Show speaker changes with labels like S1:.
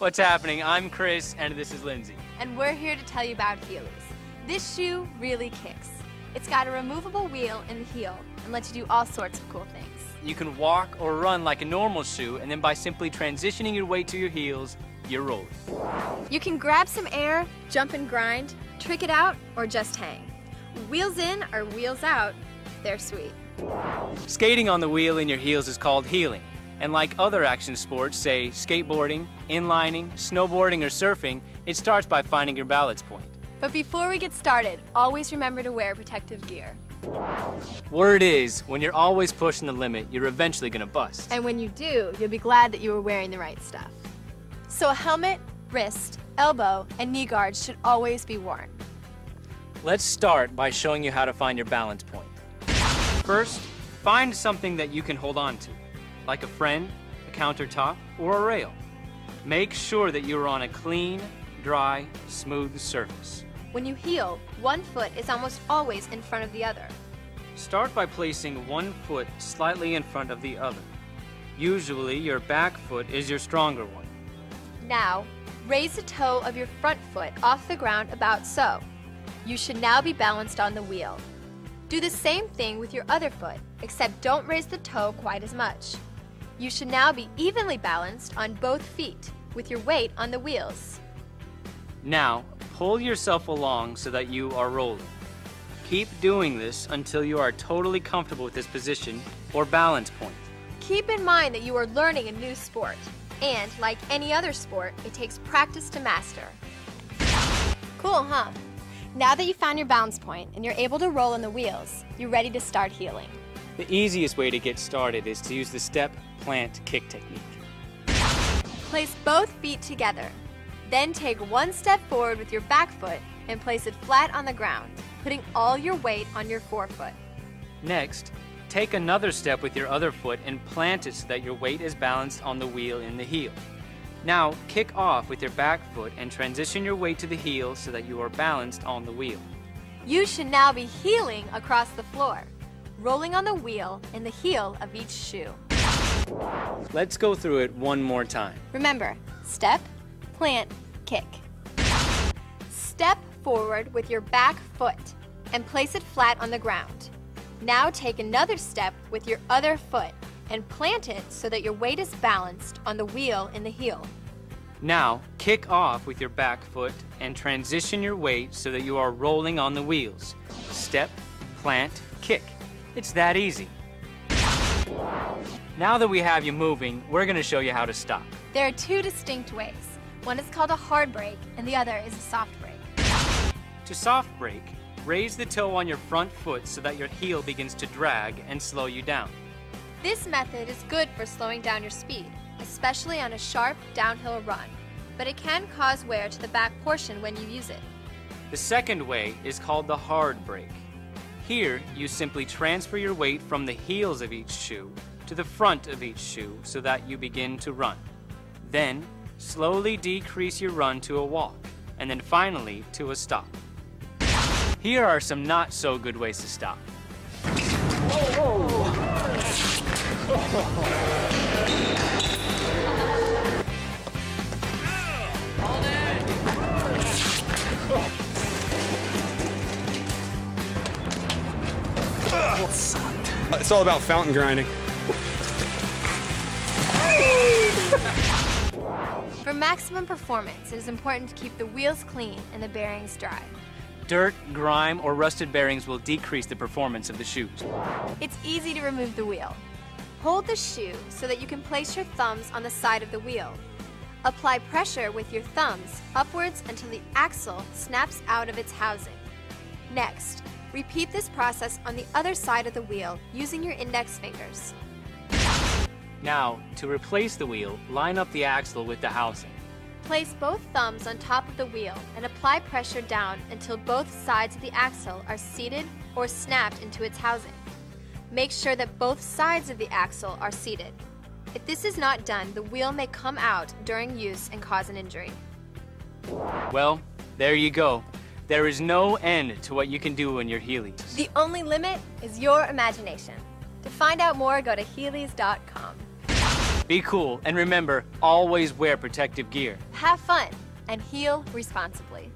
S1: What's happening? I'm Chris, and this is Lindsay.
S2: And we're here to tell you about Heelys. This shoe really kicks. It's got a removable wheel in the heel and lets you do all sorts of cool things.
S1: You can walk or run like a normal shoe, and then by simply transitioning your weight to your heels, you're rolling.
S2: You can grab some air, jump and grind, trick it out, or just hang. Wheels in or wheels out, they're sweet.
S1: Skating on the wheel in your heels is called heeling. And like other action sports, say skateboarding, inlining, snowboarding, or surfing, it starts by finding your balance point.
S2: But before we get started, always remember to wear protective gear.
S1: Word is, when you're always pushing the limit, you're eventually gonna bust.
S2: And when you do, you'll be glad that you were wearing the right stuff. So a helmet, wrist, elbow, and knee guards should always be worn.
S1: Let's start by showing you how to find your balance point. First, find something that you can hold on to, like a friend, a countertop, or a rail. Make sure that you are on a clean, dry, smooth surface.
S2: When you heel, one foot is almost always in front of the other.
S1: Start by placing one foot slightly in front of the other. Usually, your back foot is your stronger one.
S2: Now, raise the toe of your front foot off the ground about so. You should now be balanced on the wheel. Do the same thing with your other foot, except don't raise the toe quite as much. You should now be evenly balanced on both feet, with your weight on the wheels.
S1: Now, pull yourself along so that you are rolling. Keep doing this until you are totally comfortable with this position or balance point.
S2: Keep in mind that you are learning a new sport, and like any other sport, it takes practice to master. Cool, huh? Now that you found your balance point and you're able to roll on the wheels, you're ready to start heeling.
S1: The easiest way to get started is to use the step, plant, kick technique.
S2: Place both feet together. Then take one step forward with your back foot and place it flat on the ground, putting all your weight on your forefoot.
S1: Next, take another step with your other foot and plant it so that your weight is balanced on the wheel in the heel. Now, kick off with your back foot and transition your weight to the heel so that you are balanced on the wheel.
S2: You should now be heeling across the floor, rolling on the wheel in the heel of each shoe.
S1: Let's go through it one more time.
S2: Remember, step, plant, kick. Step forward with your back foot and place it flat on the ground. Now take another step with your other foot and plant it so that your weight is balanced on the wheel in the heel.
S1: Now, kick off with your back foot and transition your weight so that you are rolling on the wheels. Step, plant, kick. It's that easy. Now that we have you moving, we're going to show you how to stop.
S2: There are two distinct ways. One is called a hard break and the other is a soft break.
S1: To soft break, raise the toe on your front foot so that your heel begins to drag and slow you down.
S2: This method is good for slowing down your speed, especially on a sharp downhill run, but it can cause wear to the back portion when you use it.
S1: The second way is called the hard break. Here, you simply transfer your weight from the heels of each shoe to the front of each shoe so that you begin to run. Then, slowly decrease your run to a walk, and then finally to a stop. Here are some not so good ways to stop.
S3: It's all about fountain grinding.
S2: For maximum performance, it is important to keep the wheels clean and the bearings dry.
S1: Dirt, grime, or rusted bearings will decrease the performance of the shoes.
S2: It's easy to remove the wheel. Hold the shoe so that you can place your thumbs on the side of the wheel. Apply pressure with your thumbs upwards until the axle snaps out of its housing. Next, repeat this process on the other side of the wheel using your index fingers.
S1: Now, to replace the wheel, line up the axle with the housing.
S2: Place both thumbs on top of the wheel and apply pressure down until both sides of the axle are seated or snapped into its housing. Make sure that both sides of the axle are seated. If this is not done, the wheel may come out during use and cause an injury.
S1: Well, there you go. There is no end to what you can do in your Heelys.
S2: The only limit is your imagination. To find out more, go to Heelys.com.
S1: be cool, and remember, always wear protective gear.
S2: Have fun and heel responsibly.